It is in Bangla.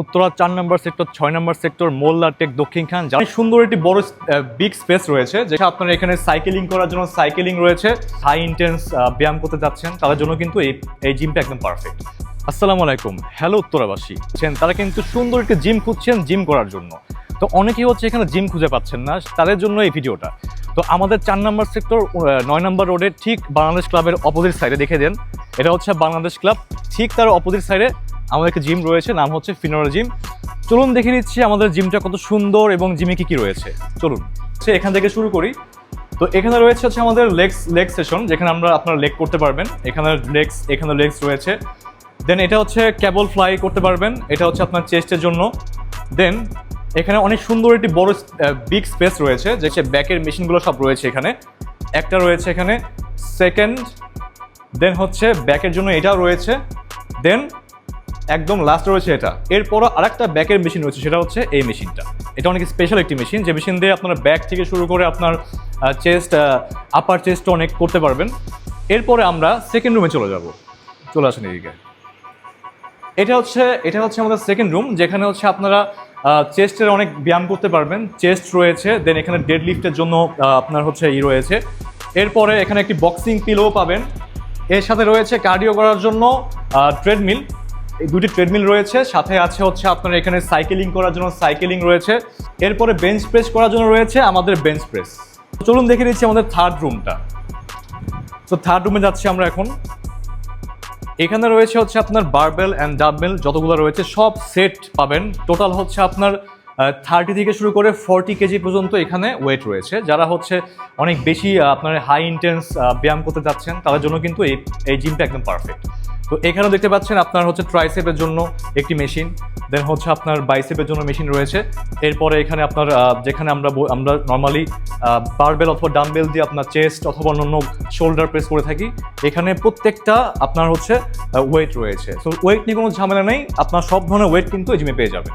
উত্তরা 4 নম্বর সেক্টর 6 নম্বর সেক্টর মোল্লা টেক দক্ষিণ খান সুন্দর একটি বড় বিগ স্পেস রয়েছে, যেটা আপনারা এখানে সাইকেলিং করার জন্য সাইকেলিং রয়েছে, হাই ইন্টেন্স ব্যায়াম করতে যাচ্ছেন তাদের জন্য কিন্তু এই জিমটা একদম পারফেক্ট। আসসালামু আলাইকুম, হ্যালো উত্তরাবাসী। তারা কিন্তু সুন্দর একটি জিম খুঁজছেন জিম করার জন্য, তো অনেকেই হচ্ছে এখানে জিম খুঁজে পাচ্ছেন না, তাদের জন্য এই ভিডিওটা। তো আমাদের 4 নম্বর সেক্টর 9 নম্বর রোডের ঠিক বাংলাদেশ ক্লাবের অপোজিট সাইডে দেখে দেন, এটা হচ্ছে বাংলাদেশ ক্লাব, ঠিক তার অপোজিট সাইডে আমাদের একটা জিম রয়েছে, নাম হচ্ছে ফিনোরা জিম। চলুন দেখে নিচ্ছি আমাদের জিমটা কত সুন্দর এবং জিমে কি রয়েছে। চলুন এখান থেকে শুরু করি। তো এখানে রয়েছে হচ্ছে আমাদের লেগ সেশন, যেখানে আপনারা লেগ করতে পারবেন। এখানে লেগস রয়েছে। দেন এটা হচ্ছে ক্যাবল ফ্লাই করতে পারবেন, এটা হচ্ছে আপনার চেস্টের জন্য। দেন এখানে অনেক সুন্দর একটি বড় বিগ স্পেস রয়েছে, যে ব্যাকের মেশিনগুলো সব রয়েছে এখানে। একটা রয়েছে এখানে, সেকেন্ড, দেন হচ্ছে ব্যাকের জন্য এটাও রয়েছে, দেন একদম লাস্ট রয়েছে এটা। এরপরও আরেকটা ব্যাকের মেশিন রয়েছে, সেটা হচ্ছে এই মেশিনটা। এটা অনেক স্পেশাল একটি মেশিন, যে মেশিন দিয়ে আপনার ব্যাক থেকে শুরু করে আপনার চেস্ট, আপার চেস্ট অনেক করতে পারবেন। এরপরে আমরা সেকেন্ড রুমে চলে আসেন এদিকে। এটা হচ্ছে আমাদের সেকেন্ড রুম, যেখানে হচ্ছে আপনারা চেস্টের অনেক ব্যায়াম করতে পারবেন। চেস্ট রয়েছে, দেন এখানে ডেড লিফটের জন্য আপনার হচ্ছে রয়েছে। এরপরে এখানে একটি বক্সিং পিলো পাবেন। এর সাথে রয়েছে কার্ডিও করার জন্য ট্রেডমিল, এই দুটি ট্রেডমিল রয়েছে। সাথে আছে হচ্ছে আপনার এখানে সাইকেলিং করার জন্য সাইকেলিং রয়েছে। এরপরে বেঞ্চ প্রেস করার জন্য রয়েছে আমাদের বেঞ্চ প্রেস। চলুন দেখে নিচ্ছি আমাদের থার্ড রুমটা। তো থার্ড রুমে যাচ্ছি আমরা এখন। এখানে রয়েছে হচ্ছে আপনার বারবেল অ্যান্ড ডাম্বেল যতগুলো রয়েছে সব সেট পাবেন। টোটাল হচ্ছে আপনার 30 থেকে শুরু করে 40 কেজি পর্যন্ত এখানে ওয়েট রয়েছে। যারা হচ্ছে অনেক বেশি আপনার হাই ইন্টেন্স ব্যায়াম করতে যাচ্ছেন তাদের জন্য কিন্তু এই জিমটা একদম পারফেক্ট। তো এখানেও দেখতে পাচ্ছেন আপনার হচ্ছে ট্রাইসেপের জন্য একটি মেশিন, দেন হচ্ছে আপনার বাইসেপের জন্য মেশিন রয়েছে। এরপরে এখানে আপনার যেখানে আমরা নর্মালি বারবেল অথবা ডাম্বেল দিয়ে আপনার চেস্ট অথবা অন্যান্য শোল্ডার প্রেস করে থাকি, এখানে প্রত্যেকটা আপনার হচ্ছে ওয়েট রয়েছে। তো ওয়েট নিয়ে কোনো ঝামেলা নেই, আপনার সব ধরনের ওয়েট কিন্তু এই জিমে পেয়ে যাবেন।